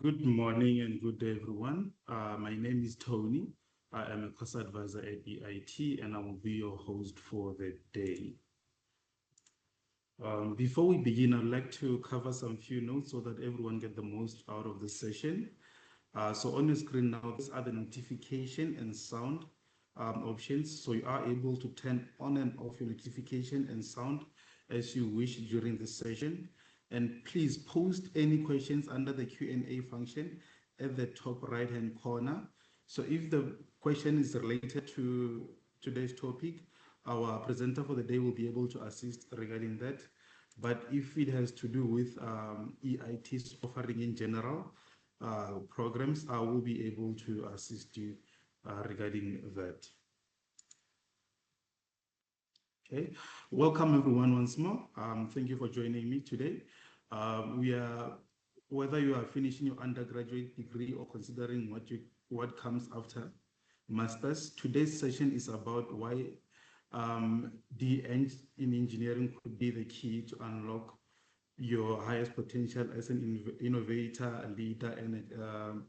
Good morning and good day, everyone. My name is Tony. I am a course advisor at EIT, and I will be your host for the day. Before we begin, I'd like to cover some few notes so that everyone get the most out of the session. So on your screen now, these are the notification and sound options. So you are able to turn on and off your notification and sound as you wish during the session. And please post any questions under the Q&A function at the top right-hand corner. So if the question is related to today's topic, our presenter for the day will be able to assist regarding that. But if it has to do with EIT's offering in general, programs, I will be able to assist you regarding that. Okay, welcome everyone once more. Thank you for joining me today. Whether you are finishing your undergraduate degree or considering what comes after masters, today's session is about why the in engineering could be the key to unlock your highest potential as an innovator, a leader, and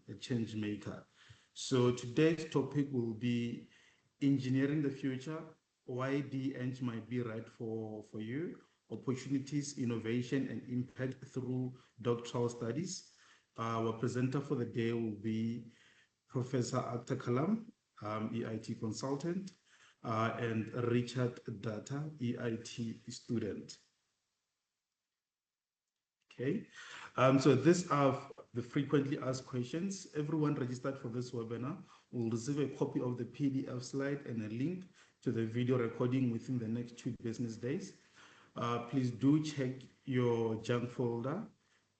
a change maker. So today's topic will be engineering the future, why the might be right for you, opportunities, innovation, and impact through doctoral studies. Our presenter for the day will be Professor Akhtar Kalam, EIT consultant, and Richard Data, EIT student. Okay, so these are the frequently asked questions. Everyone registered for this webinar will receive a copy of the PDF slide and a link to the video recording within the next 2 business days. Please do check your junk folder,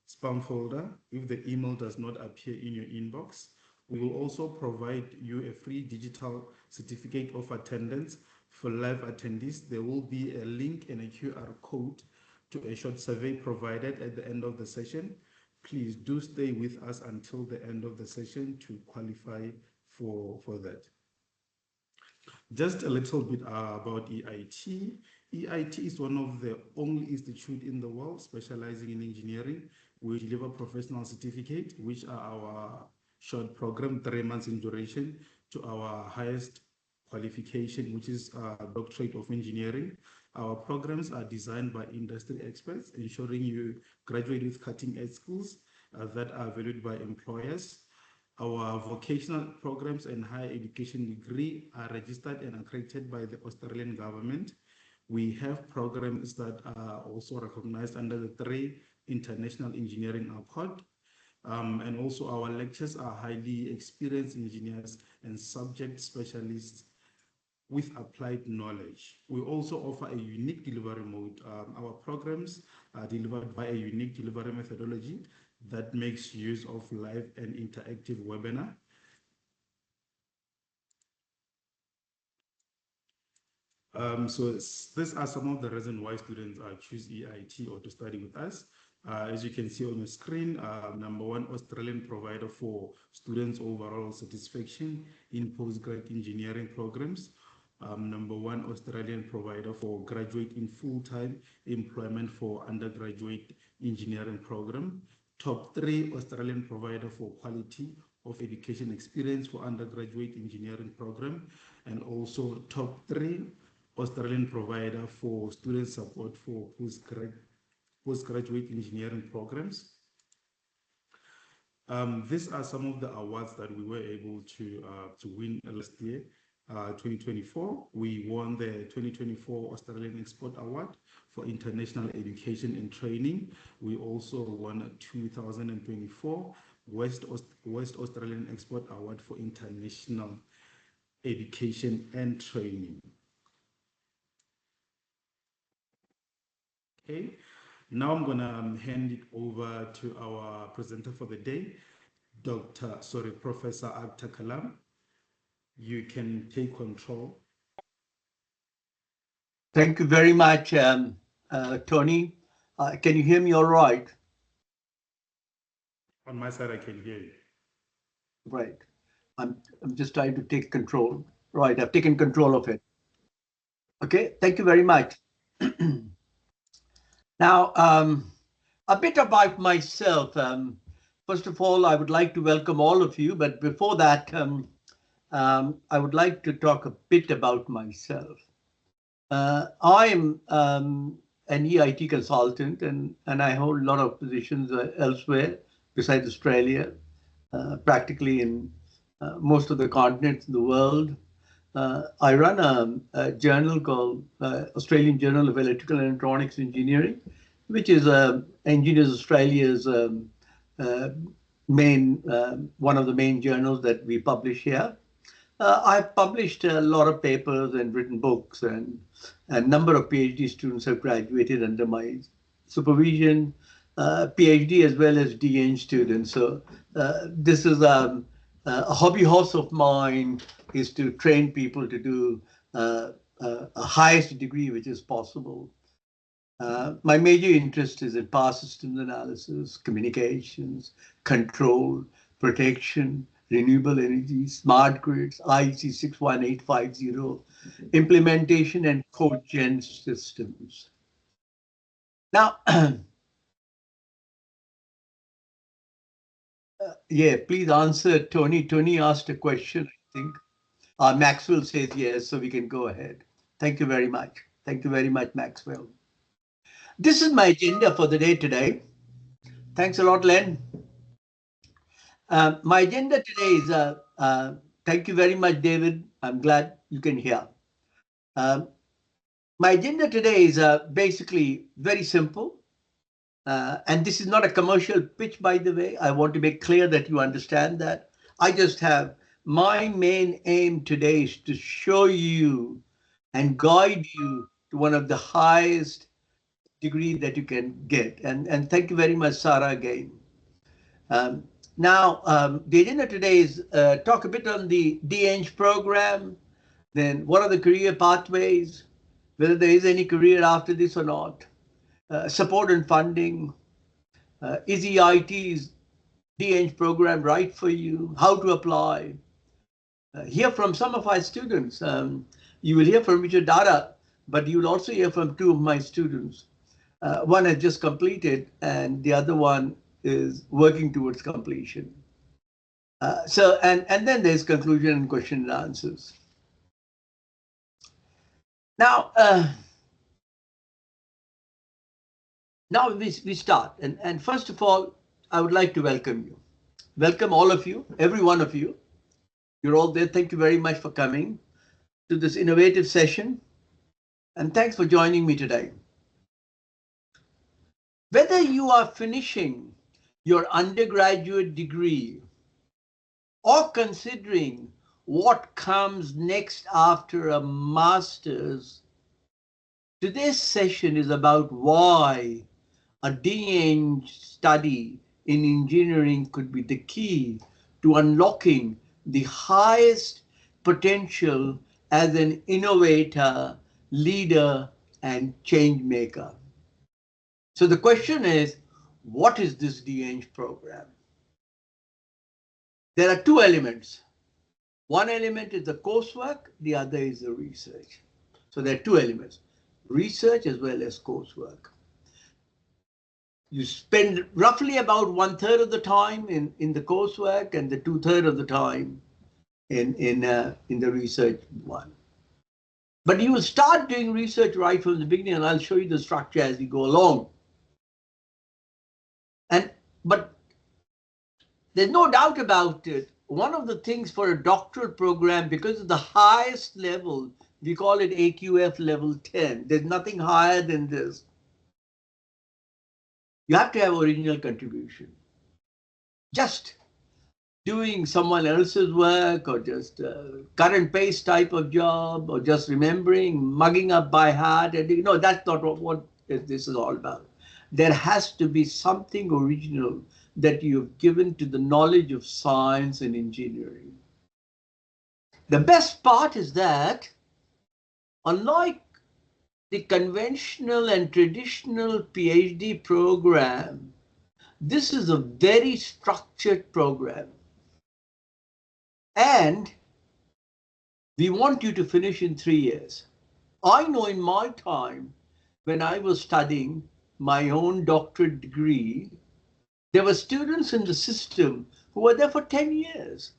spam folder, if the email does not appear in your inbox. We will also provide you a free digital certificate of attendance for live attendees. There will be a link and a QR code to a short survey provided at the end of the session. Please do stay with us until the end of the session to qualify for that. Just a little bit about EIT. EIT is one of the only institutes in the world specializing in engineering. We deliver professional certificate, which are our short program, 3 months in duration, to our highest qualification, which is Doctorate of Engineering. Our programs are designed by industry experts, ensuring you graduate with cutting-edge skills that are valued by employers. Our vocational programs and higher education degree are registered and accredited by the Australian government. We have programs that are also recognized under the 3 International Engineering Accord. And also our lectures are highly experienced engineers and subject specialists with applied knowledge. We also offer a unique delivery mode. Our programs are delivered by a unique delivery methodology that makes use of live and interactive webinar. So these are some of the reasons why students choose EIT or to study with us. As you can see on your screen, #1 Australian provider for students' overall satisfaction in postgrad engineering programs. #1 Australian provider for graduate in full-time employment for undergraduate engineering program. Top 3 Australian provider for quality of education experience for undergraduate engineering program, and also top 3 Australian provider for student support for postgraduate engineering programs. These are some of the awards that we were able to win last year. 2024, we won the 2024 Australian Export Award for International Education and Training. We also won a 2024 West Australian Export Award for International Education and Training. Okay, now I'm gonna hand it over to our presenter for the day, Professor Akhtar Kalam. You can take control. Thank you very much, Tony. Can you hear me all right? On my side, I can hear you. Right. I'm just trying to take control. Right, I've taken control of it. Okay, thank you very much. Now, a bit about myself. First of all, I would like to welcome all of you, but before that, I would like to talk a bit about myself. I'm an EIT consultant, and I hold a lot of positions elsewhere besides Australia, practically in most of the continents in the world. I run a journal called Australian Journal of Electrical and Electronics Engineering, which is Engineers Australia's uh, one of the main journals that we publish here. I've published a lot of papers and written books, and a number of PhD students have graduated under my supervision, PhD as well as DN students. So this is a hobby horse of mine, is to train people to do a highest degree which is possible. My major interest is in power systems analysis, communications, control, protection, renewable energy, smart grids, IEC 61850, implementation and cogen systems. Now, yeah, please answer, Tony. Tony asked a question, I think. Maxwell says yes, so we can go ahead. Thank you very much. Thank you very much, Maxwell. This is my agenda for the day today. Thanks a lot, Len. My agenda today is, thank you very much, David. I'm glad you can hear. My agenda today is basically very simple. And this is not a commercial pitch, by the way. I want to make clear that you understand that. I just have my main aim today is to show you and guide you to one of the highest degree that you can get. And thank you very much, Sarah, again. Now, the agenda today is talk a bit on the DEng program, then what are the career pathways, whether there is any career after this or not, support and funding, is EIT's DEng program right for you, how to apply, hear from some of our students. You will hear from Richard Dada, but you will also hear from two of my students. One has just completed and the other one is working towards completion. And then there's conclusion and question and answers. Now, we start. And first of all, I would like to welcome you. Welcome all of you, every one of you. You're all there. Thank you very much for coming to this innovative session. And thanks for joining me today. Whether you are finishing your undergraduate degree or considering what comes next after a master's, today's session is about why a DEng study in engineering could be the key to unlocking the highest potential as an innovator, leader, and change maker. So the question is, what is this DEng program? There are two elements. One element is the coursework, the other is the research. So there are two elements, research as well as coursework. You spend roughly about 1/3 of the time in the coursework and the 2/3 of the time in the research one. But you will start doing research right from the beginning, and I'll show you the structure as we go along. But there's no doubt about it. One of the things for a doctoral program, because of the highest level, we call it AQF level 10. There's nothing higher than this. You have to have original contribution. Just doing someone else's work or just cut and paste type of job or just remembering, mugging up by heart. And no, that's not what this is all about. There has to be something original that you've given to the knowledge of science and engineering. The best part is that, unlike the conventional and traditional PhD program, this is a very structured program. And we want you to finish in 3 years. I know in my time, when I was studying my own doctorate degree, There were students in the system who were there for 10 years.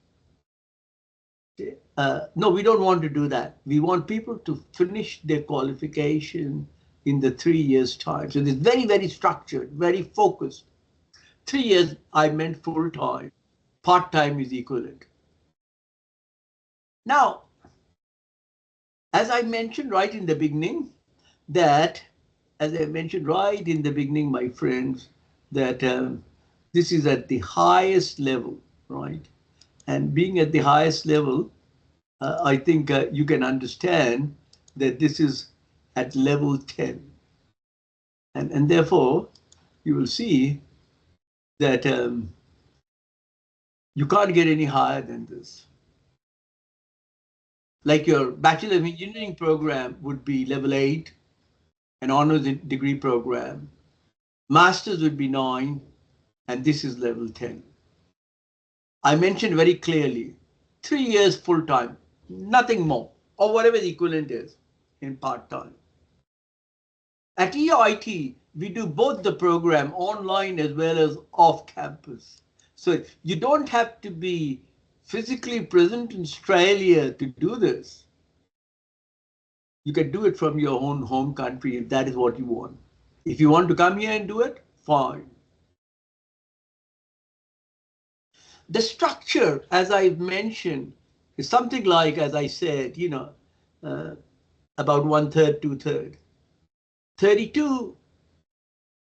No, we don't want to do that. We want people to finish their qualification in the 3 years time. So it's very, very structured, very focused. 3 years, I meant full time. Part time is equivalent. Now, as I mentioned right in the beginning, my friends, that this is at the highest level, right? And being at the highest level, I think you can understand that this is at level 10. And therefore, you will see that you can't get any higher than this. Like your Bachelor of Engineering program would be level 8, an honors degree program. Masters would be 9, and this is level 10. I mentioned very clearly, 3 years full time, nothing more, or whatever the equivalent is in part time. At EIT, we do both the program online as well as off campus. So you don't have to be physically present in Australia to do this. You can do it from your own home country if that is what you want. If you want to come here and do it, fine. The structure, as I've mentioned, is something like, as I said, about 1/3, 2/3. 32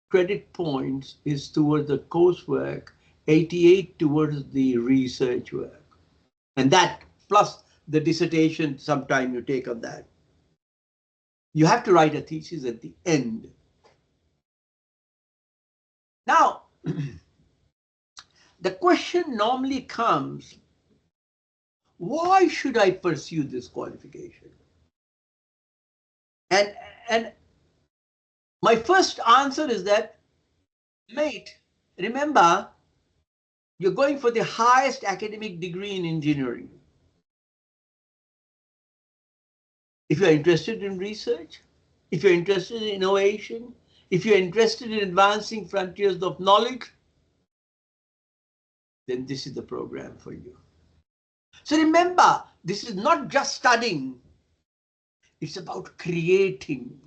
credit points is towards the coursework, 88 towards the research work. And that plus the dissertation, sometime you take on that. You have to write a thesis at the end. Now, the question normally comes, why should I pursue this qualification? And my first answer is that, mate, remember, you're going for the highest academic degree in engineering. If you're interested in research, if you're interested in innovation, if you're interested in advancing frontiers of knowledge, then this is the program for you. So remember, this is not just studying, it's about creating.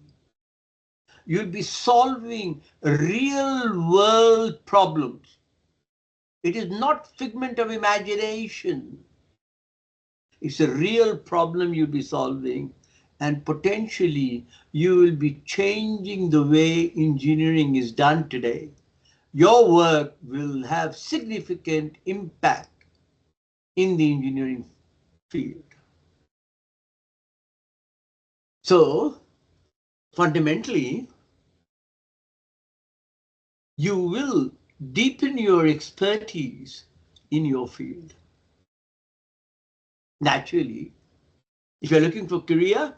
You'll be solving real world problems. It is not figment of imagination. It's a real problem you'll be solving, and potentially you will be changing the way engineering is done today. Your work will have significant impact in the engineering field. So fundamentally, you will deepen your expertise in your field. Naturally, if you're looking for career,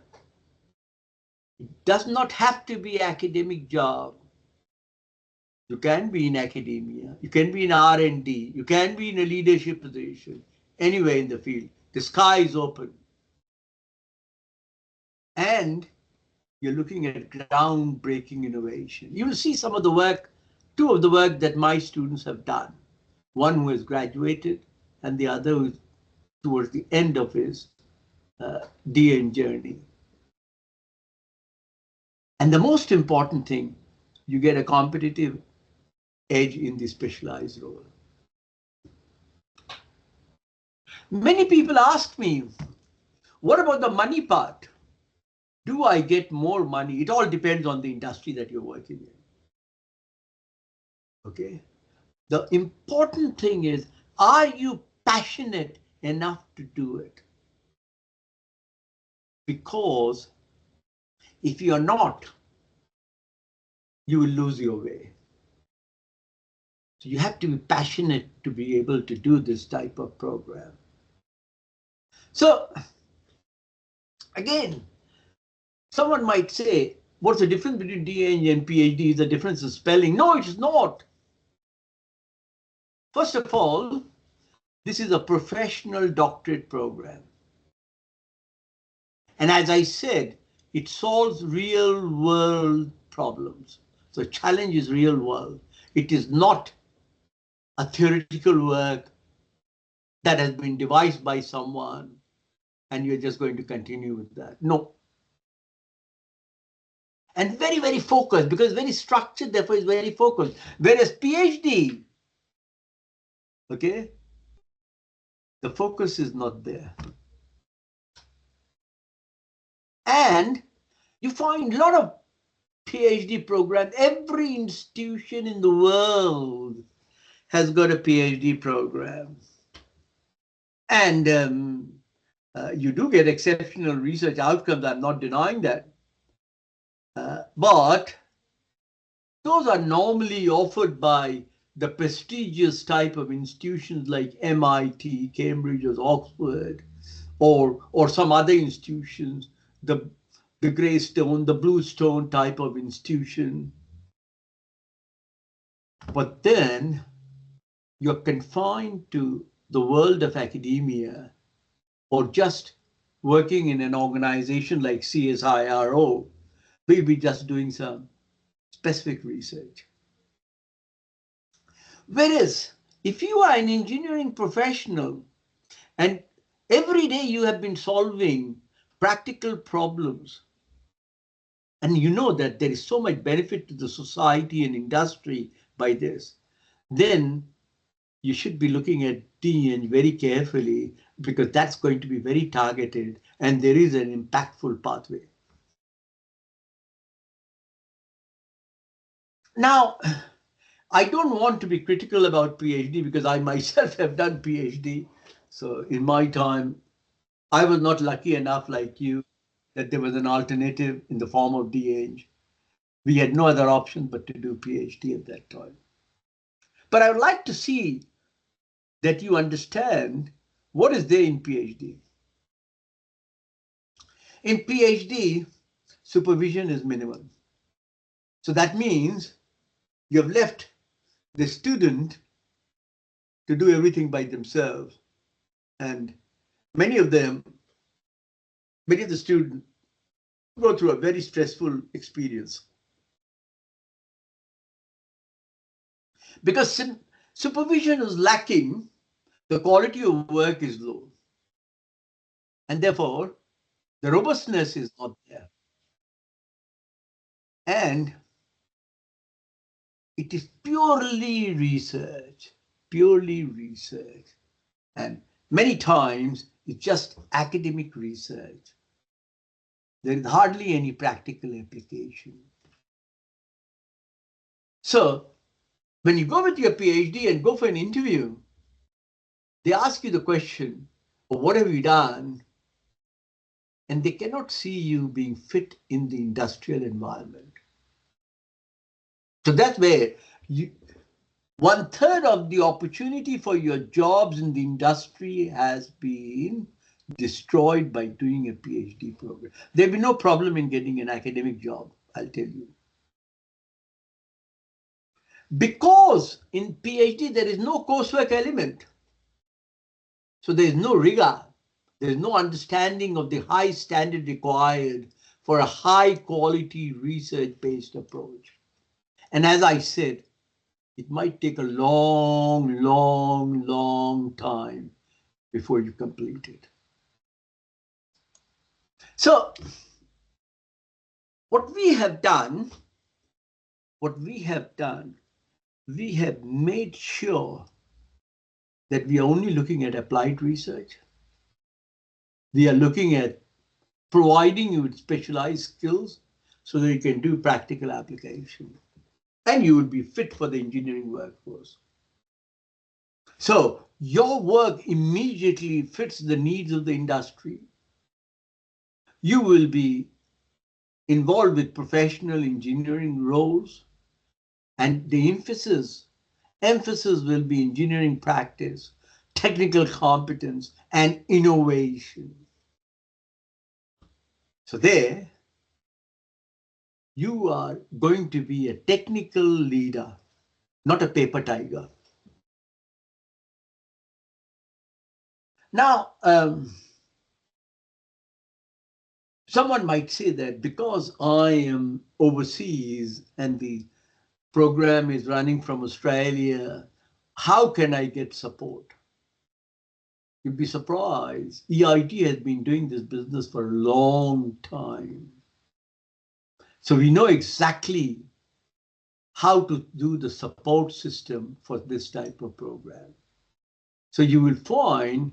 it does not have to be academic job. You can be in academia, you can be in R&D, you can be in a leadership position, anywhere in the field. The sky is open. And you're looking at groundbreaking innovation. You will see some of the work, two of the work that my students have done. One who has graduated and the other who is towards the end of his DN journey. And the most important thing, you get a competitive edge in the specialized role. Many people ask me, what about the money part? Do I get more money? It all depends on the industry that you're working in. Okay. The important thing is, are you passionate enough to do it? Because if you're not, you will lose your way. So you have to be passionate to be able to do this type of program. So again, someone might say, what's the difference between DA and PhD? Is the difference in spelling? No, it is not. First of all, this is a professional doctorate program. And as I said, it solves real world problems. So challenge is real world. It is not a theoretical work that has been devised by someone and you're just going to continue with that. No. And very, very focused, because very structured, therefore is very focused. Whereas PhD, okay, the focus is not there. And you find a lot of PhD programs. Every institution in the world has got a PhD program. And you do get exceptional research outcomes. I'm not denying that. But those are normally offered by the prestigious type of institutions like MIT, Cambridge, or Oxford, or some other institutions, the Greystone, the Bluestone type of institution. But then you're confined to the world of academia, or just working in an organization like CSIRO, maybe just doing some specific research. Whereas if you are an engineering professional and every day you have been solving practical problems, and you know that there is so much benefit to the society and industry by this, then you should be looking at DEng very carefully, because that's going to be very targeted and there is an impactful pathway. Now, I don't want to be critical about PhD because I myself have done PhD. So in my time, I was not lucky enough like you that there was an alternative in the form of DEng. We had no other option but to do PhD at that time. But I would like to see that you understand what is there in PhD. In PhD, supervision is minimum. So that means you have left the student to do everything by themselves. And many of the students go through a very stressful experience. Because supervision is lacking, the quality of work is low. And therefore, the robustness is not there. And it is purely research. And many times it's just academic research. There is hardly any practical application. So when you go with your PhD and go for an interview, they ask you the question, well, what have you done? And they cannot see you being fit in the industrial environment. So that's where 1/3 of the opportunity for your jobs in the industry has been destroyed by doing a PhD program. There'll be no problem in getting an academic job, I'll tell you. Because in PhD, there is no coursework element. So there is no rigor. There is no understanding of the high standard required for a high quality research-based approach. And as I said, it might take a long time before you complete it. So what we have done, we have made sure that we are only looking at applied research. We are looking at providing you with specialized skills so that you can do practical application. And you will be fit for the engineering workforce. So your work immediately fits the needs of the industry. You will be involved with professional engineering roles, and the emphasis will be engineering practice, technical competence, and innovation. So there, you are going to be a technical leader, not a paper tiger. Now, someone might say that because I am overseas and the program is running from Australia, how can I get support? You'd be surprised. EIT has been doing this business for a long time. So we know exactly how to do the support system for this type of program. So you will find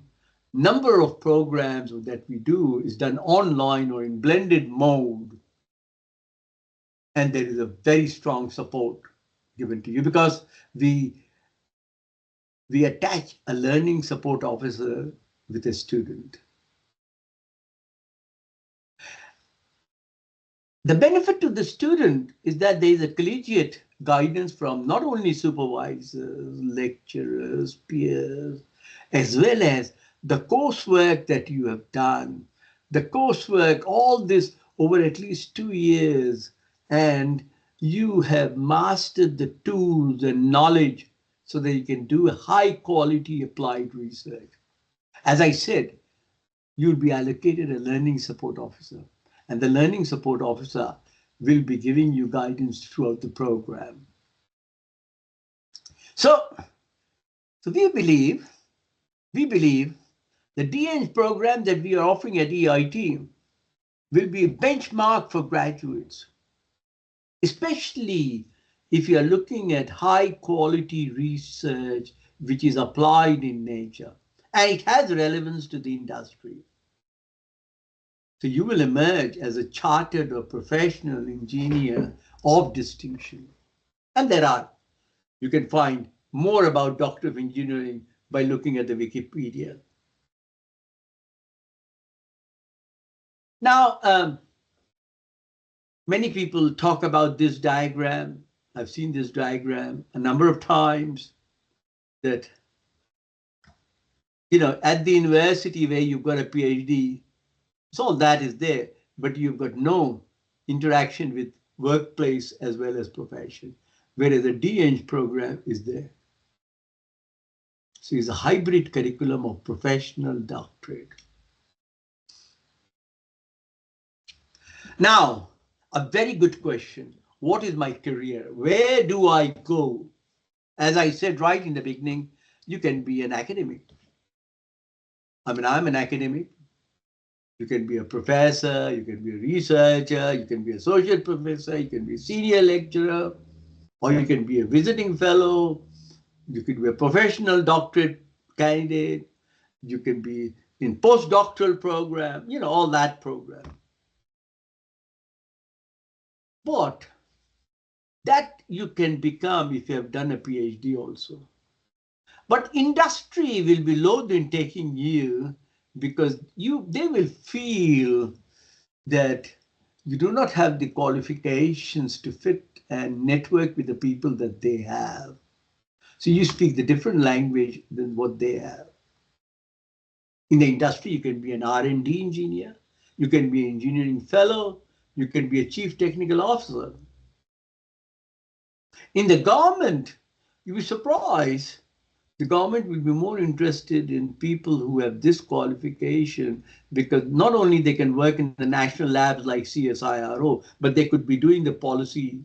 number of programs that we do is done online or in blended mode. And there is a very strong support given to you because we attach a learning support officer with a student. The benefit to the student is that there is a collegiate guidance from not only supervisors, lecturers, peers, as well as the coursework that you have done. The coursework, all this over at least 2 years, and you have mastered the tools and knowledge so that you can do a high quality applied research. As I said, you'll be allocated a learning support officer, and the learning support officer will be giving you guidance throughout the program. So we believe the DN program that we are offering at EIT will be a benchmark for graduates, especially if you are looking at high quality research which is applied in nature and it has relevance to the industry. So you will emerge as a chartered or professional engineer of distinction. And you can find more about Doctor of Engineering by looking at the Wikipedia. Now, many people talk about this diagram. I've seen this diagram a number of times that, at the university where you've got a PhD, so all that is there, but you've got no interaction with workplace as well as profession, whereas the DEng program is there. So it's a hybrid curriculum of professional doctorate. Now, a very good question. What is my career? Where do I go? As I said right in the beginning, you can be an academic. I mean, I'm an academic. You can be a professor, you can be a researcher, you can be a associate professor, you can be a senior lecturer, or you can be a visiting fellow, you could be a professional doctorate candidate, you can be in postdoctoral program, all that program. But that you can become if you have done a PhD also. But industry will be loath in taking you because they will feel that you do not have the qualifications to fit and network with the people that they have. So you speak the different language than what they have. In the industry, you can be an R&D engineer, you can be an engineering fellow, you can be a chief technical officer. In the government, you'll be surprised. The government will be more interested in people who have this qualification because not only they can work in the national labs like CSIRO, but they could be doing the policy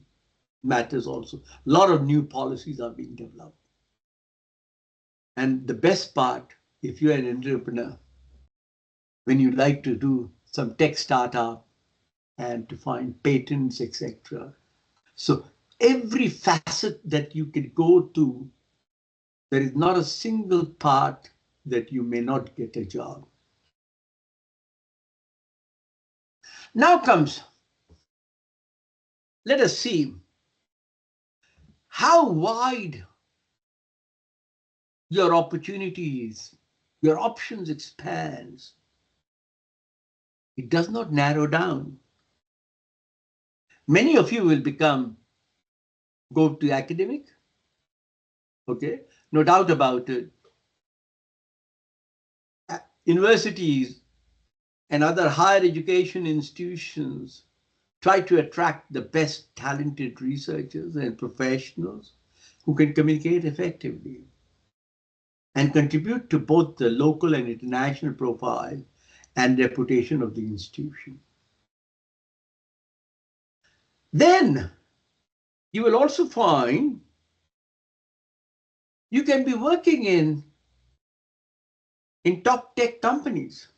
matters also. A lot of new policies are being developed. And the best part, if you're an entrepreneur, when you like to do some tech startup and to find patents, etc. So every facet that you can go to, there is not a single part that you may not get a job. Now comes, let us see how wide your opportunities, your options expands. It does not narrow down. Many of you will go to academic, okay, no doubt about it. Universities and other higher education institutions try to attract the best talented researchers and professionals who can communicate effectively and contribute to both the local and international profile and reputation of the institution. Then you will also find You can be working in top tech companies.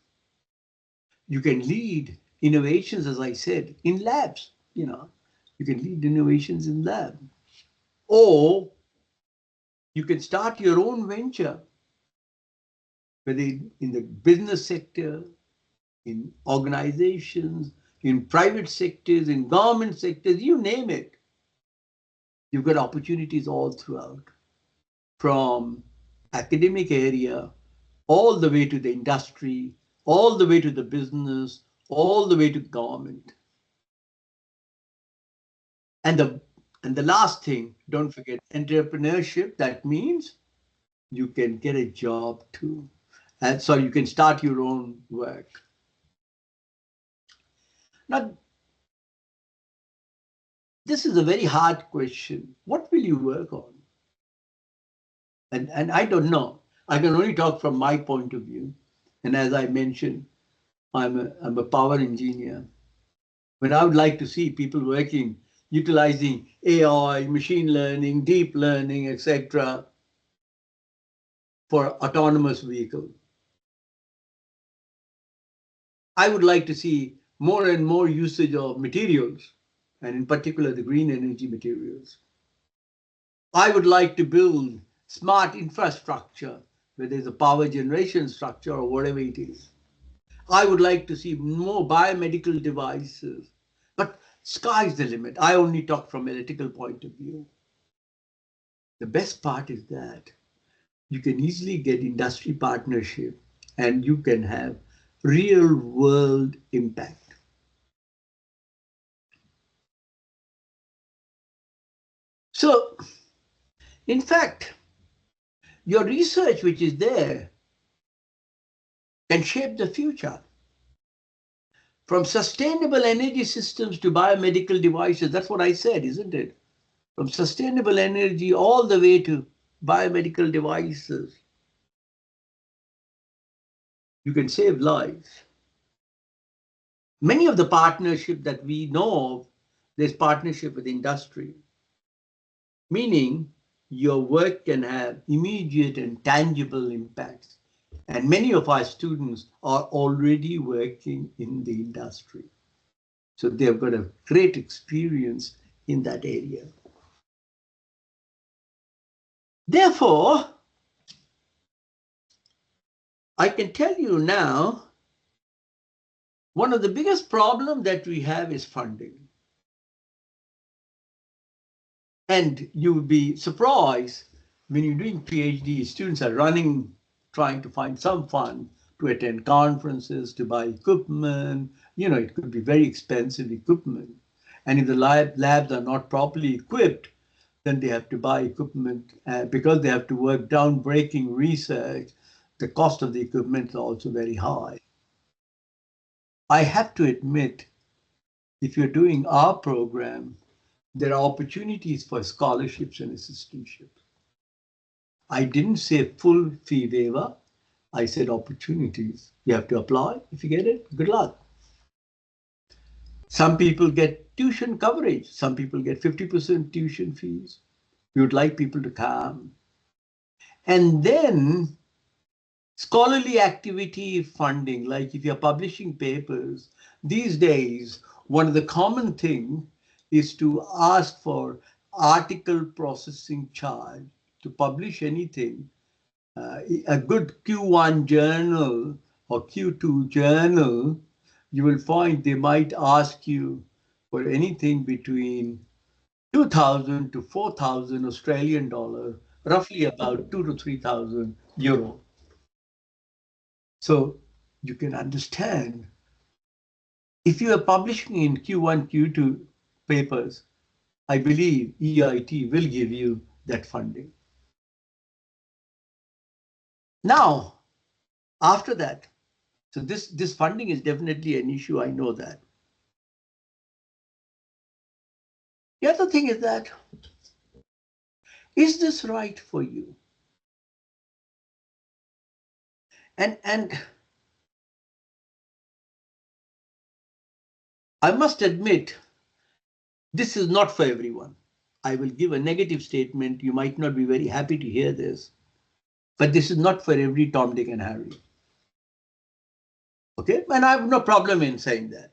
You can lead innovations, as I said, in labs. You can lead innovations in lab. Or you can start your own venture, whether in the business sector, in organizations, in private sectors, in government sectors, you name it. You've got opportunities all throughout, from academic area, all the way to the industry, all the way to the business, all the way to government. And the last thing, don't forget entrepreneurship. That means you can get a job too. And so you can start your own work. Now, this is a very hard question. What will you work on? And I don't know. I can only talk from my point of view. And as I mentioned, I'm a power engineer. But I would like to see people working, utilizing AI, machine learning, deep learning, etc., for autonomous vehicle. I would like to see more and more usage of materials, and in particular the green energy materials. I would like to build smart infrastructure, whether it's a power generation structure or whatever it is. I would like to see more biomedical devices, but sky's the limit. I only talk from an ethical point of view. The best part is that you can easily get industry partnership and you can have real world impact. So, in fact, your research, which is there, can shape the future. From sustainable energy systems to biomedical devices, that's what I said, isn't it? From sustainable energy all the way to biomedical devices. You can save lives. Many of the partnerships that we know of, there's partnership with industry, meaning your work can have immediate and tangible impacts. And many of our students are already working in the industry. So they've got a great experience in that area. Therefore, I can tell you now, one of the biggest problems that we have is funding. And you would be surprised when you're doing PhD, students are running, trying to find some fund to attend conferences, to buy equipment. It could be very expensive equipment. And if the labs are not properly equipped, then they have to buy equipment. Because they have to work down-breaking research, the cost of the equipment is also very high. I have to admit, if you're doing our program, there are opportunities for scholarships and assistantships. I didn't say full fee waiver. I said opportunities. You have to apply. If you get it, good luck. Some people get tuition coverage. Some people get 50% tuition fees. We would like people to come. And then scholarly activity funding, like if you're publishing papers, these days, one of the common things is to ask for article processing charge to publish anything. A good Q1 journal or Q2 journal, you will find they might ask you for anything between 2,000 to 4,000 Australian dollar, roughly about 2 to 3,000 euro. So you can understand, if you are publishing in Q1, Q2 papers, I believe EIT will give you that funding. Now, after that, so this funding is definitely an issue, I know that. The other thing is that, is this right for you? And I must admit, this is not for everyone. I will give a negative statement. You might not be very happy to hear this, but this is not for every Tom, Dick, and Harry. Okay, and I have no problem in saying that.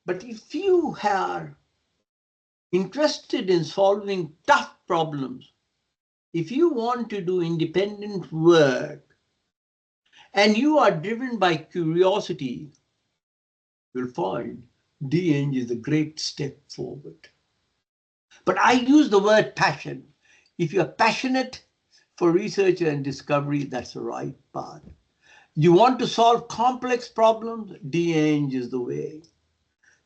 But if you are interested in solving tough problems, if you want to do independent work, and you are driven by curiosity, you'll find DEng is a great step forward. But I use the word passion. If you're passionate for research and discovery, that's the right path. You want to solve complex problems, DEng is the way.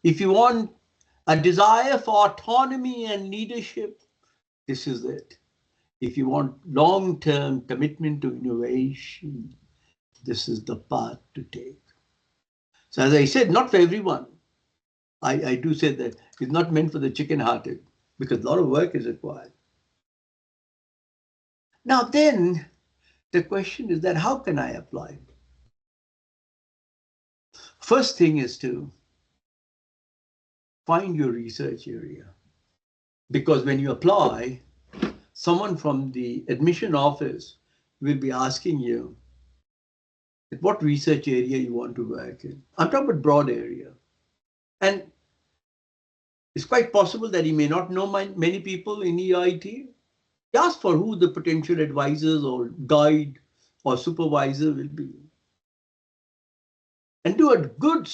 If you want a desire for autonomy and leadership, this is it. If you want long-term commitment to innovation, this is the path to take. So as I said, not for everyone. I do say that it's not meant for the chicken-hearted because a lot of work is required. Now then, the question is that how can I apply? First thing is to find your research area. Because when you apply, someone from the admission office will be asking you what research area you want to work in. I'm talking about broad area. And it's quite possible that he may not know many people in EIT. Ask for who the potential advisors or guide or supervisor will be. And do a good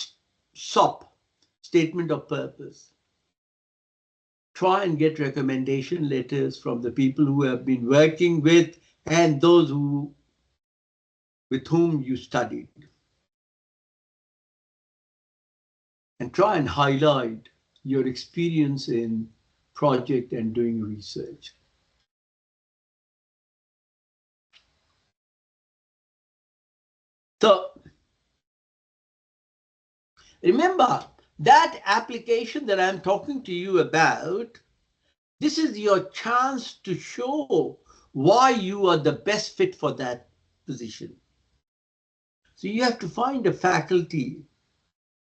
SOP, statement of purpose. Try and get recommendation letters from the people who have been working with and those with whom you studied. And try and highlight your experience in project and doing research. So remember that application that I'm talking to you about, this is your chance to show why you are the best fit for that position. So you have to find a faculty,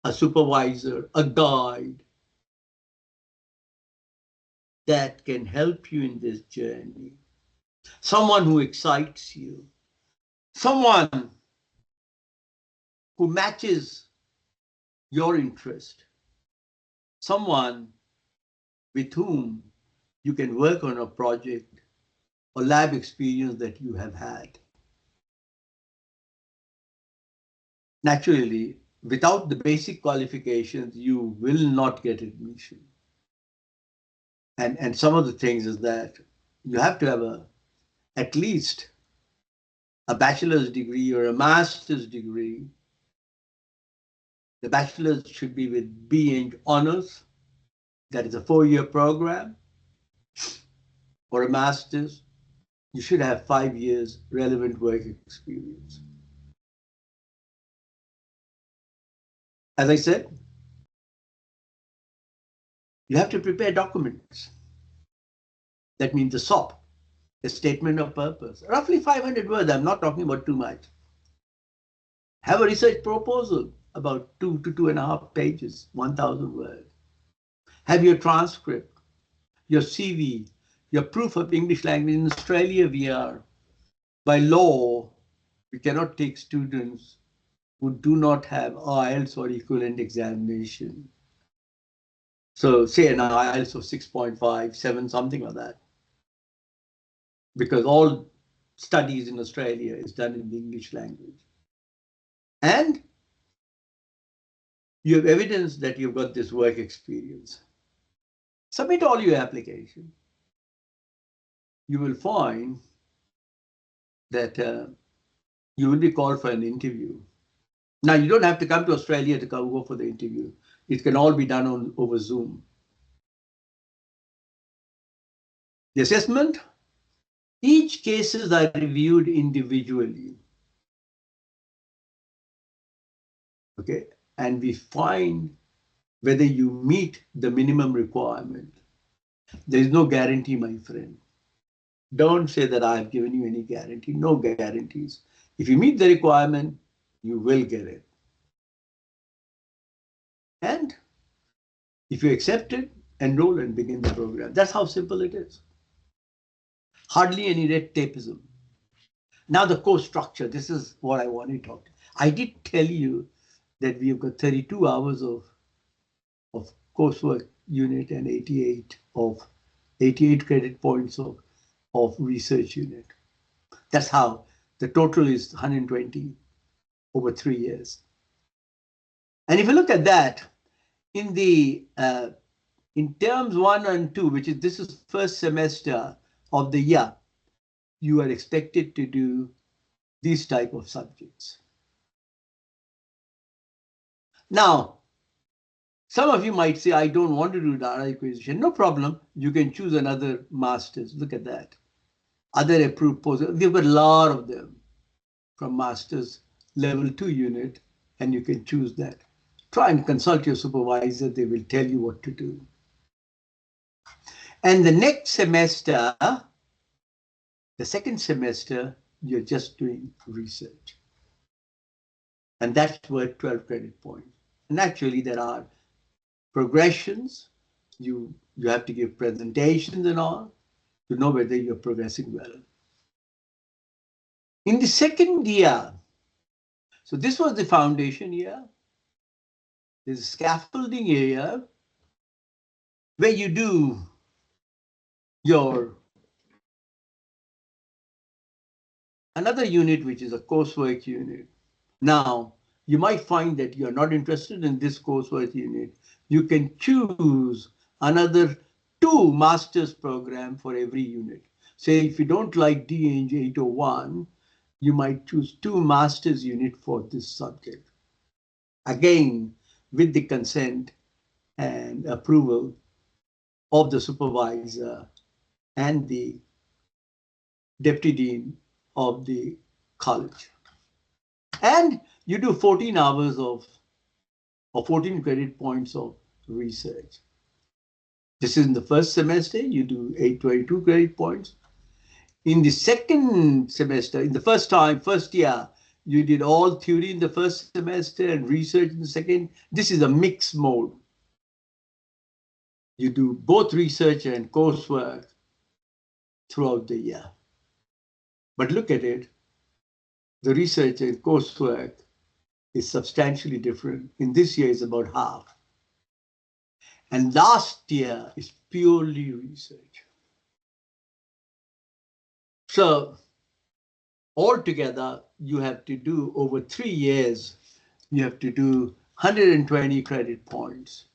a supervisor, a guide that can help you in this journey. Someone who excites you, someone who matches your interest, someone with whom you can work on a project or lab experience that you have had. Naturally, without the basic qualifications, you will not get admission. And some of the things is that you have to have at least a bachelor's degree or a master's degree. The bachelor's should be with BEng honors. That is a 4-year program. Or a master's, you should have 5 years relevant work experience. As I said, you have to prepare documents. That means a SOP, a statement of purpose, roughly 500 words. I'm not talking about too much. Have a research proposal, about 2 to 2.5 pages, 1,000 words. Have your transcript, your CV, your proof of English language. In Australia, by law, we cannot take students who do not have IELTS or equivalent examination. So say an IELTS of 6.5, 7, something like that. Because all studies in Australia is done in the English language. And you have evidence that you've got this work experience. Submit all your application. You will find that you will be called for an interview. Now, you don't have to come to Australia to go for the interview. It can all be done over Zoom. The assessment, each cases are reviewed individually. Okay, and we find whether you meet the minimum requirement. There is no guarantee, my friend. Don't say that I have given you any guarantee. No guarantees. If you meet the requirement, you will get it. And if you accept it, enroll and begin the program. That's how simple it is. Hardly any red tapeism. Now the course structure, this is what I want to talk. I did tell you that we have got 32 hours of coursework unit and 88 credit points of research unit. That's how the total is 120 over 3 years. And if you look at that, in the in terms 1 and 2, which is this is first semester of the year, you are expected to do these type of subjects. Now, some of you might say, I don't want to do data acquisition. No problem. You can choose another master's. Look at that. Other approved posts. We've got a lot of them from master's level 2 unit, and you can choose that. Try and consult your supervisor. They will tell you what to do. And the next semester, the second semester, you're just doing research. And that's worth 12 credit points. And actually, there are progressions. You have to give presentations and all to know whether you're progressing well. In the second year, so this was the foundation year. There's a scaffolding area where you do your another unit, which is a coursework unit. Now, you might find that you're not interested in this coursework unit. You can choose another 2 master's program for every unit. Say if you don't like DNG 801, you might choose 2 master's unit for this subject. Again, with the consent and approval of the supervisor and the deputy dean of the college. And you do 14 hours or 14 credit points of research. This is in the first semester, you do 822 credit points. In the second semester, in the first year, you did all theory in the first semester and research in the second. This is a mixed mode. You do both research and coursework throughout the year. But look at it, the research and coursework is substantially different. In this year, it's about half. And last year is purely research. So altogether, you have to do over 3 years, you have to do 120 credit points.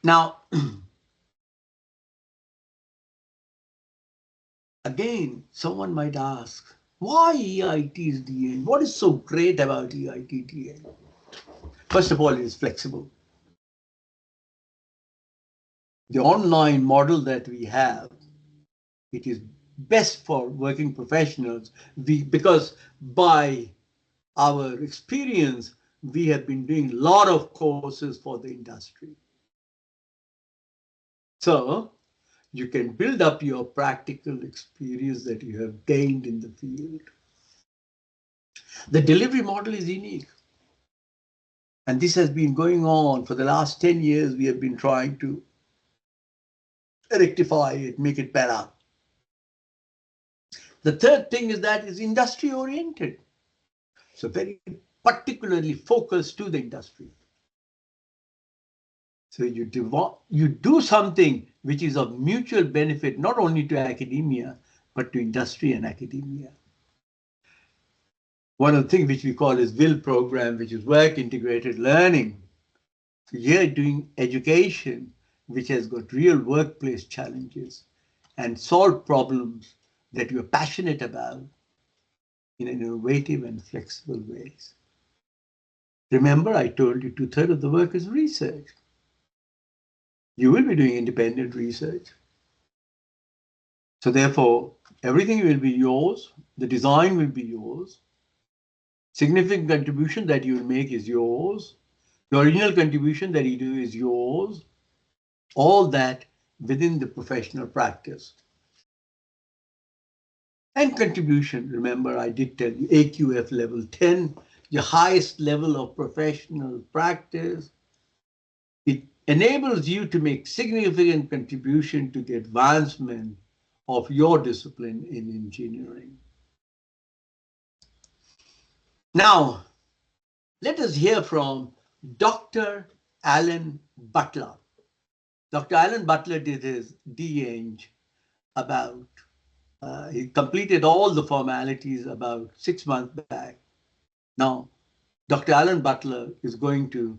Now, again, someone might ask, why EIT is DN? What is so great about EIT DN? First of all, it is flexible. The online model that we have, it is best for working professionals because by our experience, we have been doing a lot of courses for the industry. So you can build up your practical experience that you have gained in the field. The delivery model is unique. And this has been going on for the last 10 years. We have been trying to rectify it, make it better. The third thing is that it's industry oriented. So very particularly focused to the industry. So you do something which is of mutual benefit, not only to academia, but to industry and academia. One of the things which we call is WIL program, which is work integrated learning. So you're doing education, which has got real workplace challenges and solve problems that you're passionate about in an innovative and flexible ways. Remember, I told you 2/3 of the work is research. You will be doing independent research. So therefore, everything will be yours. The design will be yours. Significant contribution that you will make is yours. The original contribution that you do is yours. All that within the professional practice. And contribution, remember I did tell you AQF level 10 your highest level of professional practice. It enables you to make significant contribution to the advancement of your discipline in engineering. Now, let us hear from Dr. Alan Butler. Dr. Alan Butler did his D.Eng about, he completed all the formalities about 6 months back. Now, Dr. Alan Butler is going to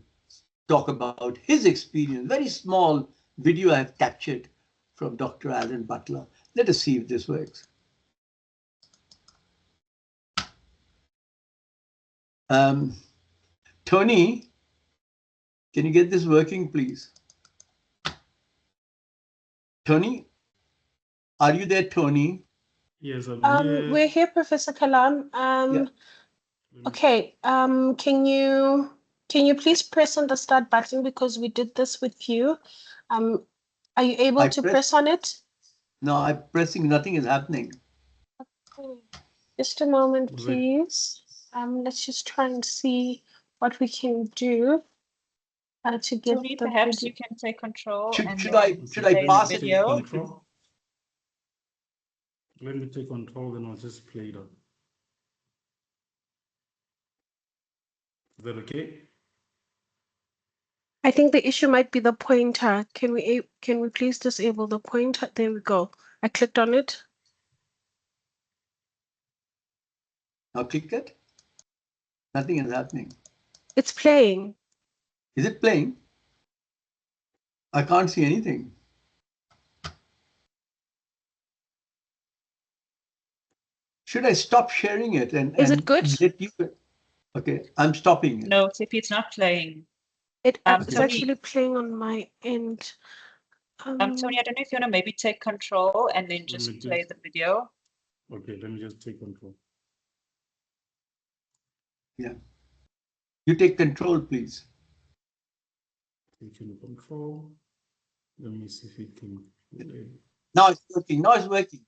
talk about his experience. Very small video I have captured from Dr. Alan Butler. Let us see if this works. Tony, can you get this working, please? Tony, are you there, Tony? Yes, I'm here. We're here, Professor Kalam. Yeah. Okay. Can you please press on the start button because we did this with you? Are you able to press on it? No, I'm pressing. Nothing is happening. Okay. Just a moment, please. Let's just try and see what we can do to get Tony, the perhaps video. you can take control. Should and I pass it? video? Let me take control, then I'll just play it out. Is that okay? I think the issue might be the pointer. Can we please disable the pointer? There we go. I clicked on it. Now click it. Nothing is happening. It's playing. Is it playing? I can't see anything. Should I stop sharing it and Is it good? let you? Okay, I'm stopping it. No, if it's not playing. It's Tony, actually playing on my end. Tony, I don't know if you want to maybe take control and then just play the video. Okay, let me just take control. Yeah. You take control, please. Taking control. Let me see if it can play. Now it's working. Now it's working.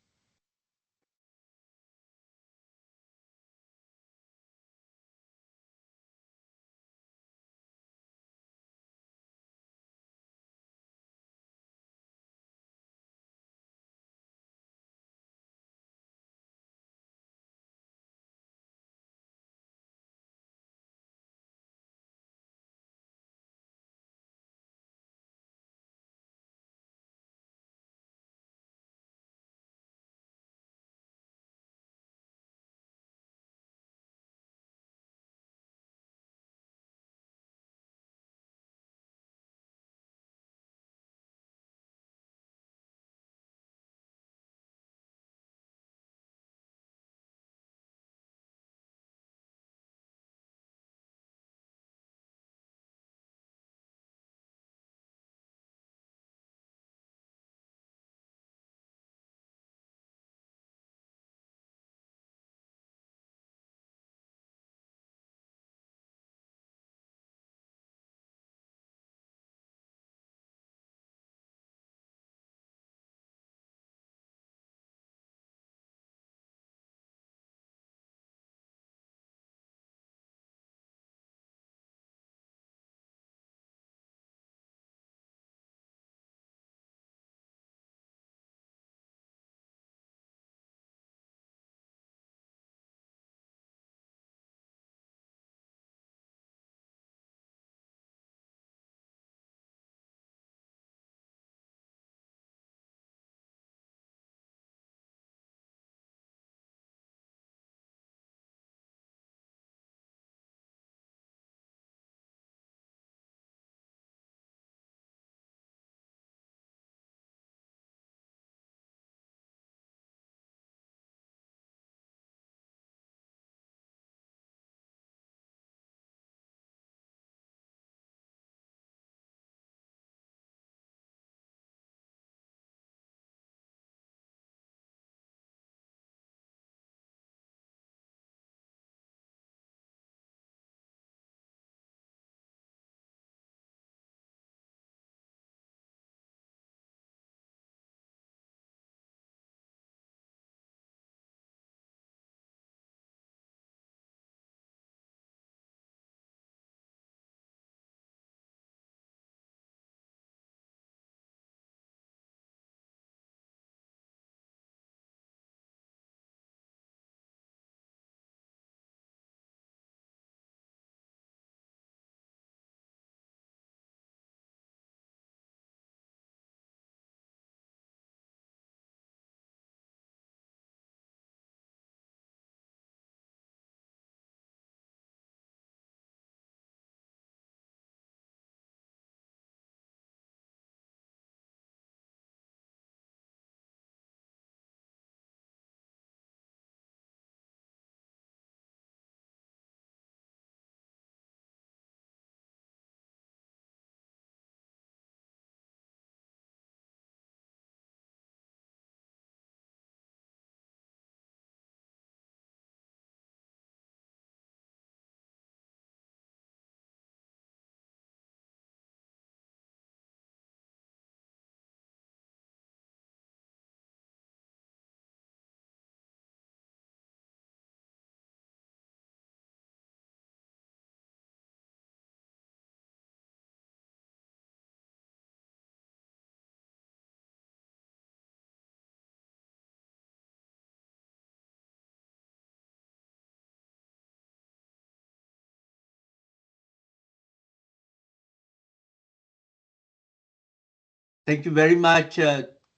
Thank you very much.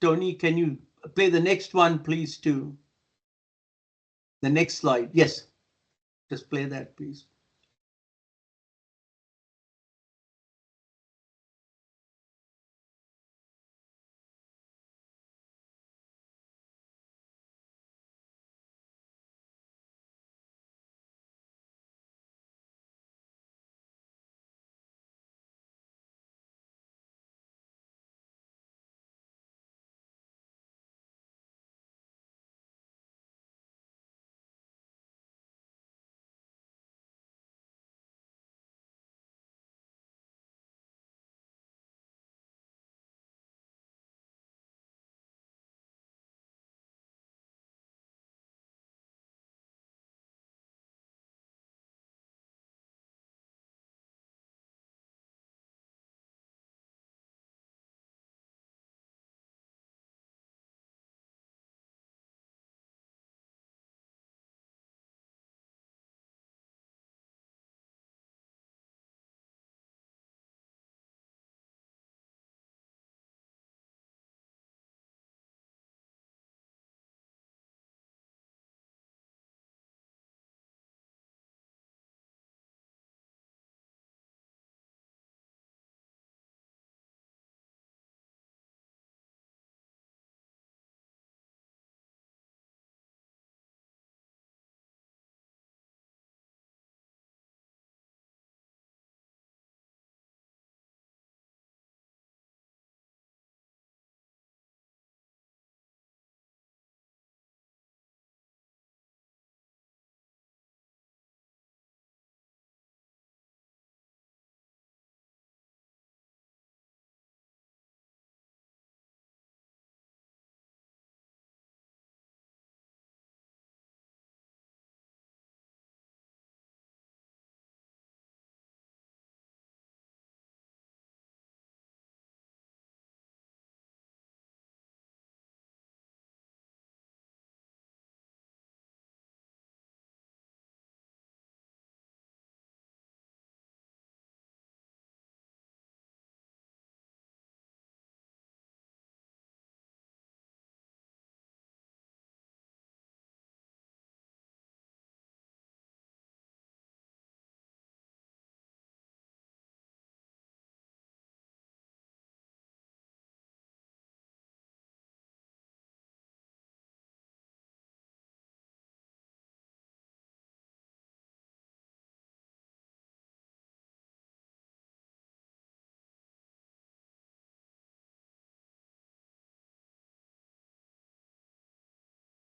Tony, can you play the next one, please, to the next slide? Yes, just play that, please.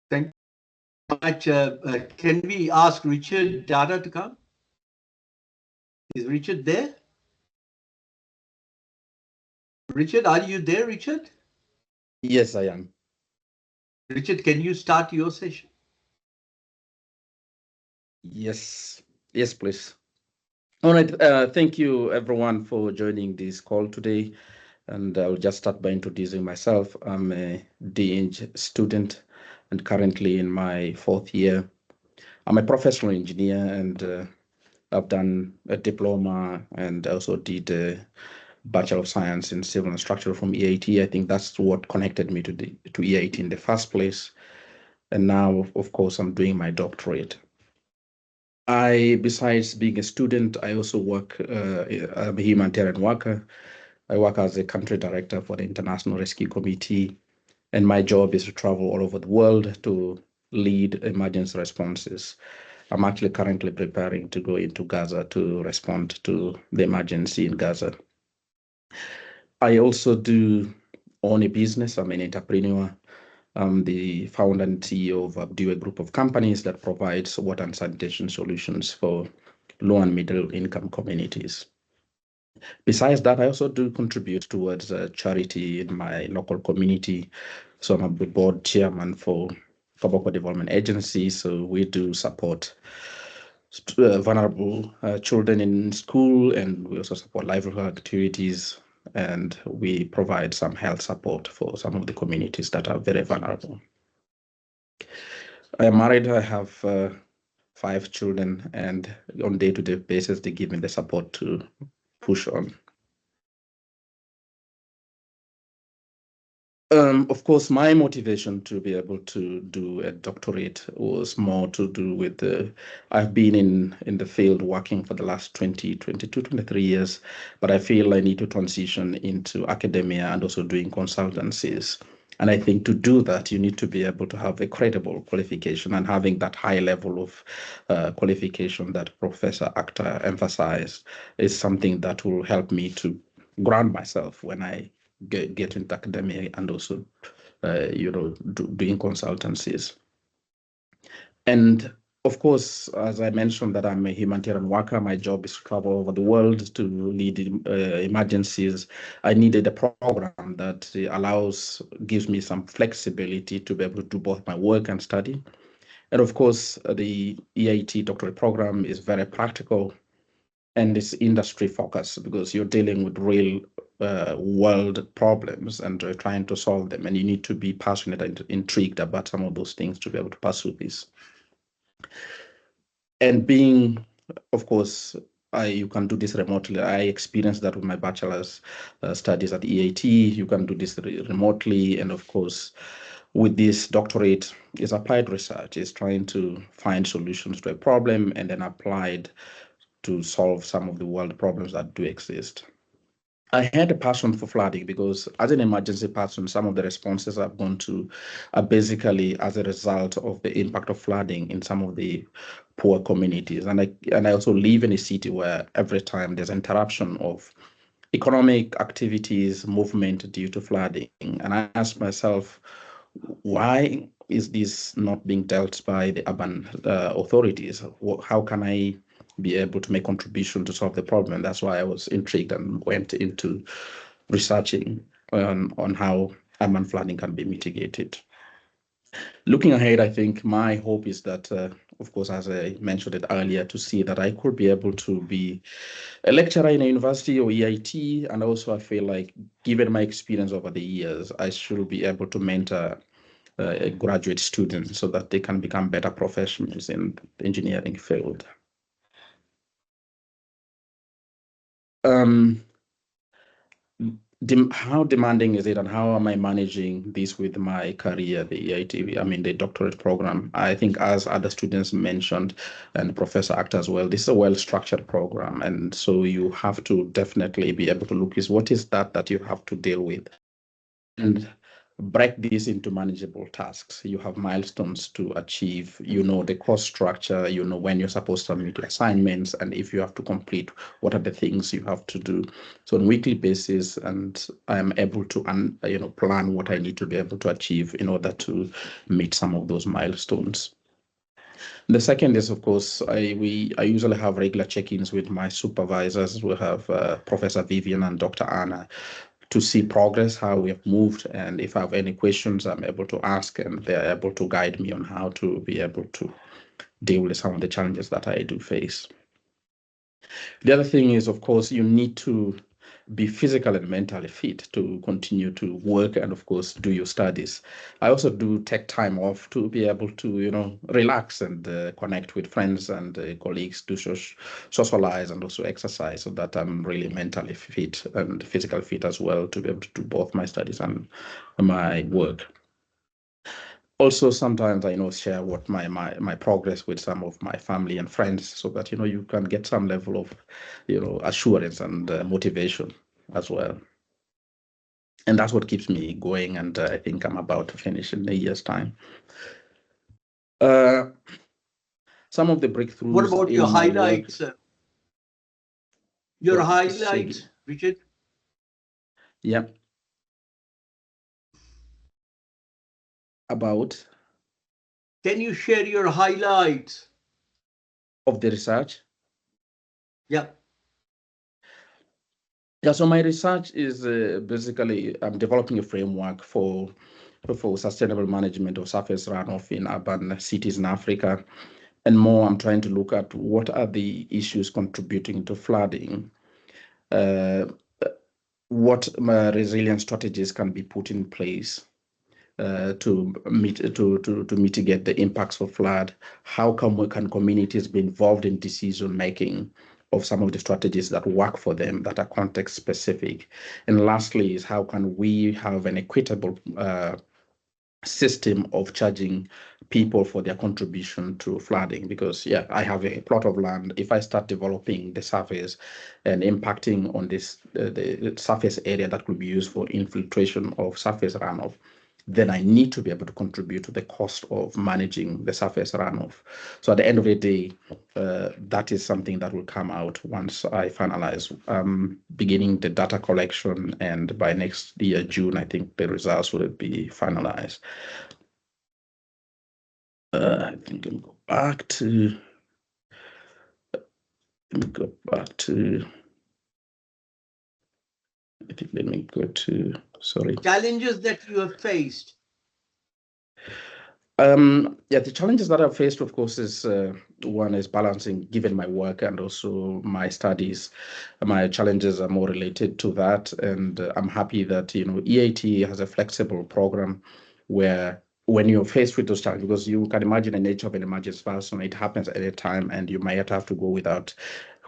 Thank you very much. Can we ask Richard Dada to come? Is Richard there? Richard, are you there, Richard? Yes, I am. Richard, can you start your session? Yes, yes, please. All right. Thank you, everyone, for joining this call today. And I'll just start by introducing myself. I'm a DEng student and currently in my 4th year. I'm a professional engineer and I've done a diploma and also did a Bachelor of Science in Civil and Structural from EIT. I think that's what connected me to EIT in the first place. And now, of course, I'm doing my doctorate. Besides being a student, I also work, I'm a humanitarian worker. I work as a country director for the International Rescue Committee, and my job is to travel all over the world to lead emergency responses. I'm actually currently preparing to go into Gaza to respond to the emergency in Gaza. I also do own a business. I'm an entrepreneur. I'm the founder and CEO of Abdu, a group of companies that provides water and sanitation solutions for low and middle income communities. Besides that, I also do contribute towards charity in my local community. So I'm the board chairman for Kaboko Development Agency. So we do support vulnerable children in school, and we also support livelihood activities, and we provide some health support for some of the communities that are very vulnerable. I am married. I have 5 children, and on day-to-day basis, they give me the support to push on. Of course, my motivation to be able to do a doctorate was more to do with I've been in the field working for the last 20, 22, 23 years, but I feel I need to transition into academia and also doing consultancies. And I think to do that, you need to be able to have a credible qualification, and having that high level of qualification that Professor Akhtar emphasized is something that will help me to ground myself when I get into academia and also, doing consultancies. And of course, as I mentioned, that I'm a humanitarian worker. My job is to travel over the world to lead emergencies. I needed a program that gives me some flexibility to be able to do both my work and study. And of course, the EIT doctorate program is very practical and it's industry focused because you're dealing with real world problems and trying to solve them. And you need to be passionate and intrigued about some of those things to be able to pursue this. And being, of course, you can do this remotely. I experienced that with my bachelor's studies at EIT. You can do this remotely. And of course, with this doctorate, is applied research. It's trying to find solutions to a problem and then applied to solve some of the world problems that do exist. I had a passion for flooding because as an emergency person, some of the responses I've gone to are basically as a result of the impact of flooding in some of the poor communities. And I also live in a city where every time there's interruption of economic activities, movement due to flooding. And I ask myself, why is this not being dealt by the urban authorities? How can I be able to make contribution to solve the problem? That's why I was intrigued and went into researching on how urban flooding can be mitigated. Looking ahead, I think my hope is that, of course, as I mentioned it earlier, to see that I could be able to be a lecturer in a university or EIT. And also I feel like, given my experience over the years, I should be able to mentor graduate students so that they can become better professionals in the engineering field. How demanding is it, and how am I managing this with my career, the EIT, I mean, the doctorate program? I think, as other students mentioned, and Professor Akhtar as well, this is a well-structured program. And so you have to definitely be able to look at what is that you have to deal with, and break this into manageable tasks. You have milestones to achieve, the course structure, when you're supposed to submit your assignments, and if you have to complete, what are the things you have to do. So on a weekly basis, and I am able to plan what I need to be able to achieve in order to meet some of those milestones. The second is, of course, I usually have regular check-ins with my supervisors. We have Professor Vivian and Dr. Anna, to see progress, how we have moved, and if I have any questions, I'm able to ask, and they're able to guide me on how to be able to deal with some of the challenges that I do face. The other thing is, of course, you need to be physically and mentally fit to continue to work and, of course, do your studies. I also do take time off to be able to, relax and connect with friends and colleagues, to socialize and also exercise, so that I'm really mentally fit and physically fit as well to be able to do both my studies and my work. Also, sometimes I share what my progress with some of my family and friends, so that you can get some level of assurance and motivation as well. And that's what keeps me going. And I think I'm about to finish in a year's time. Some of the breakthroughs. What about your highlights? Your Well, highlights, Richard? Yeah. About? Can you share your highlights of the research? Yeah. Yeah, so my research is basically I'm developing a framework for sustainable management of surface runoff in urban cities in Africa. And more, I'm trying to look at what are the issues contributing to flooding, what resilience strategies can be put in place to mitigate the impacts of flood. How can communities be involved in decision making of some of the strategies that work for them that are context specific. And lastly is how can we have an equitable system of charging people for their contribution to flooding, because yeah, I have a plot of land. If I start developing the surface and impacting on this the surface area that could be used for infiltration of surface runoff, then I need to be able to contribute to the cost of managing the surface runoff. So at the end of the day, that is something that will come out once I finalize beginning the data collection, and by next year, June, I think the results will be finalized. I think I'll go back to, I think let me go to, sorry. Challenges that you have faced. Yeah, the challenges that I've faced, of course, is one is balancing, given my work and also my studies. My challenges are more related to that, and I'm happy that EIT has a flexible program where when you're faced with those challenges, because you can imagine the nature of an emergency person, it happens at a time, and you might have to go without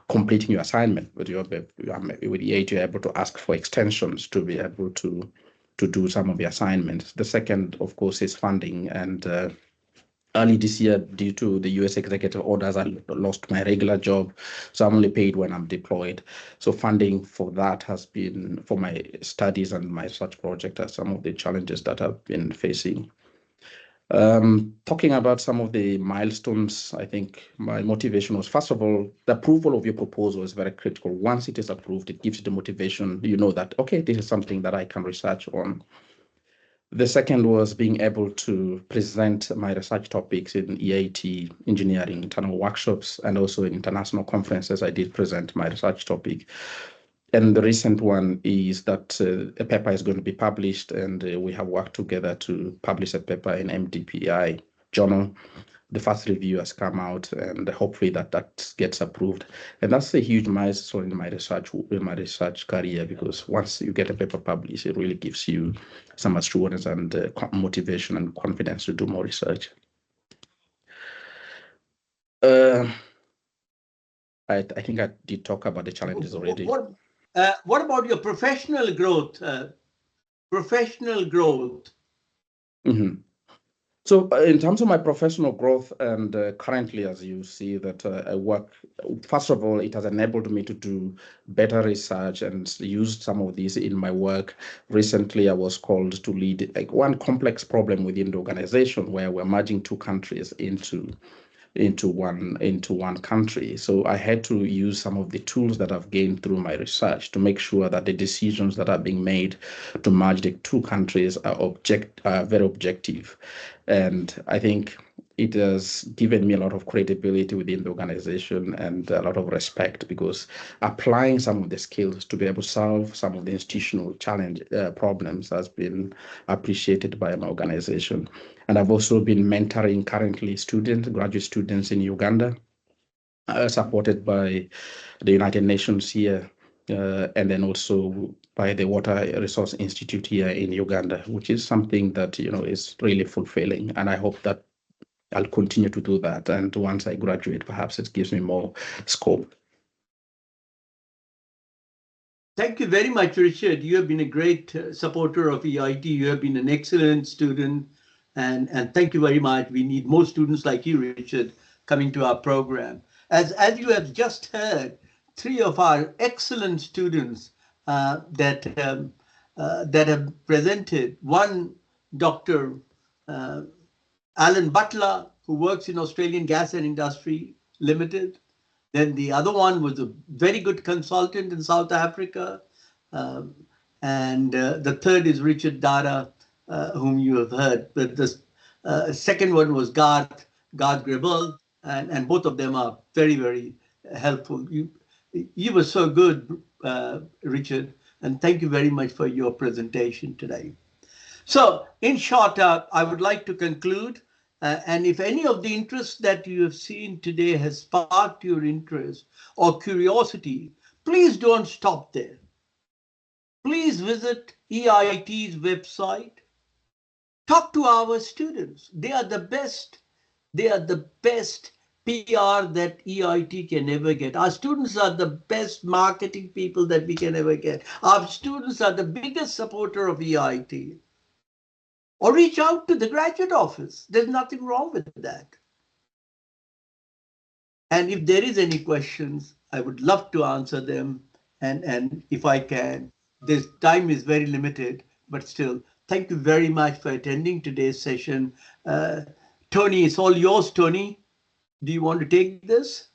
completing your assignment. But with EIT, you're able to ask for extensions to be able to do some of the assignments. The second, of course, is funding. And early this year, due to the US executive orders, I lost my regular job. So I'm only paid when I'm deployed. So funding for that has been, for my studies and my research project, are some of the challenges that I've been facing. Talking about some of the milestones, I think my motivation was, first of all, the approval of your proposal is very critical. Once it is approved, it gives you the motivation, that, okay, this is something that I can research on. The second was being able to present my research topics in EIT engineering internal workshops, and also in international conferences. I did present my research topic. And the recent one is that a paper is going to be published, and we have worked together to publish a paper in MDPI journal. The first review has come out, and hopefully that gets approved. And that's a huge milestone in my research career, because once you get a paper published, it really gives you some assurance and motivation and confidence to do more research. I think I did talk about the challenges already. What about your professional growth? Mm-hmm. So in terms of my professional growth, and currently, as you see, that I work, first of all, it has enabled me to do better research and use some of these in my work. Recently, I was called to lead one complex problem within the organization, where we're merging two countries into one country. So I had to use some of the tools that I've gained through my research to make sure that the decisions that are being made to merge the two countries are very objective. And I think it has given me a lot of credibility within the organization and a lot of respect, because applying some of the skills to be able to solve some of the institutional problems has been appreciated by my organization. And I've also been mentoring currently graduate students in Uganda, supported by the United Nations here, and then also by the Water Resource Institute here in Uganda, which is something that, is really fulfilling. And I hope that I'll continue to do that. And once I graduate, perhaps it gives me more scope. Thank you very much, Richard. You have been a great supporter of EIT. You have been an excellent student. And thank you very much. We need more students like you, Richard, coming to our program. As you have just heard, three of our excellent students that have presented. One, Dr. Alan Butler, who works in Australian Gas and Industry Limited. Then the other one was a very good consultant in South Africa. And the third is Richard Dara, whom you have heard. But the second one was Garth Gribble, and both of them are very, very helpful. You were so good, Richard, and thank you very much for your presentation today. So in short, I would like to conclude. And if any of the interests that you have seen today has sparked your interest or curiosity, please don't stop there. Please visit EIT's website. Talk to our students. They are the best PR that EIT can ever get. Our students are the best marketing people that we can ever get. Our students are the biggest supporter of EIT. Or reach out to the graduate office. There's nothing wrong with that. And if there is any questions, I would love to answer them. And if I can, this time is very limited, but still, thank you very much for attending today's session. Tony, it's all yours, Tony. Do you want to take this?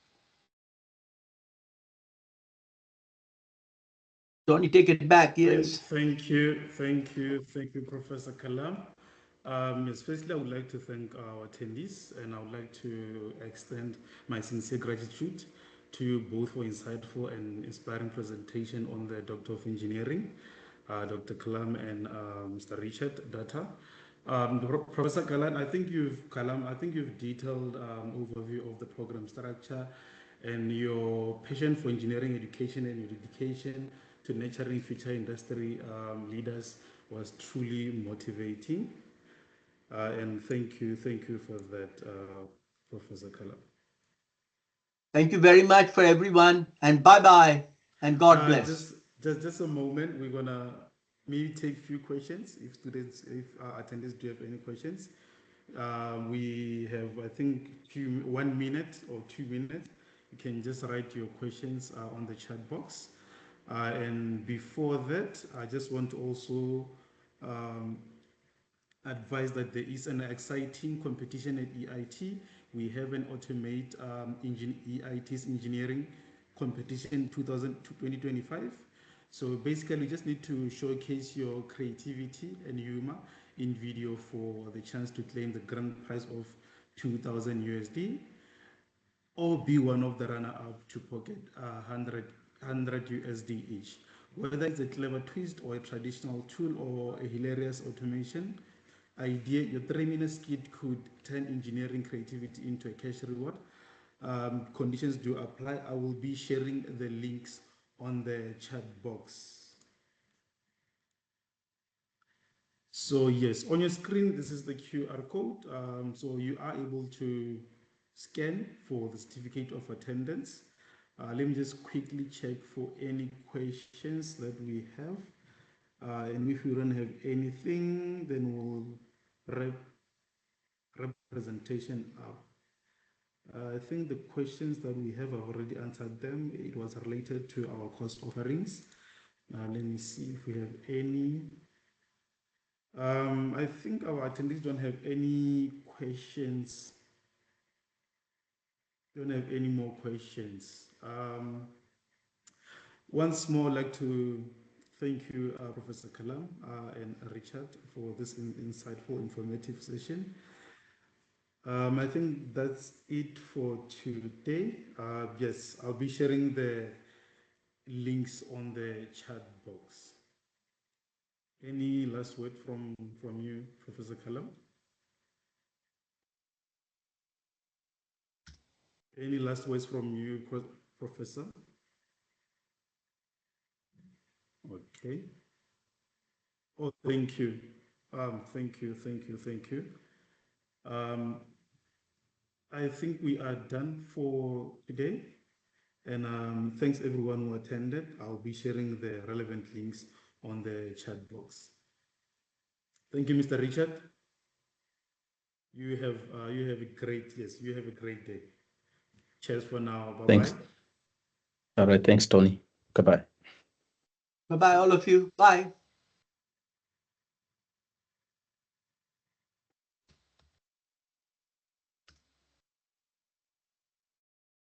Tony, take it back, yes. Thank you, Professor Kalam. Yes, firstly, I would like to thank our attendees, and I would like to extend my sincere gratitude to you both for insightful and inspiring presentation on the Doctor of Engineering, Dr. Kalam and Mr. Richard Data. Professor Kalam, I think you've detailed overview of the program structure and your passion for engineering education and your dedication to nurturing future industry leaders was truly motivating. And thank you for that, Professor Kalam. Thank you very much for everyone, and bye-bye, and God bless. Just a moment. We're gonna maybe take a few questions if our attendees do have any questions. We have, I think, 1 minute or 2 minutes. You can just write your questions on the chat box. And before that, I just want to also advise that there is an exciting competition at EIT. We have an Automate EIT's engineering competition 2025. So basically, you just need to showcase your creativity and humor in video for the chance to claim the grand prize of 2,000 USD, or be one of the runner-up to pocket 100 USD each. Whether it's a clever twist or a traditional tool or a hilarious automation idea, your 3-minute skit could turn engineering creativity into a cash reward. Conditions do apply. I will be sharing the links on the chat box. So yes, on your screen, this is the QR code. So you are able to scan for the certificate of attendance. Let me just quickly check for any questions that we have. And if we don't have anything, then we'll wrap presentation up. I think the questions that we have, I've already answered them. It was related to our course offerings. Let me see if we have any. I think our attendees don't have any questions. Don't have any more questions. Once more, I'd like to thank you, Professor Kalam and Richard, for this insightful, informative session. I think that's it for today. Yes, I'll be sharing the links on the chat box. Any last word from you, Professor Kalam? Any last words from you, Professor? Okay. Oh, thank you. Thank you. I think we are done for today. And thanks everyone who attended. I'll be sharing the relevant links on the chat box. Thank you, Mr. Richard. You have a great day. Cheers for now. Bye-bye. Thanks. All right. Thanks, Tony. Goodbye. Bye-bye, all of you. Bye.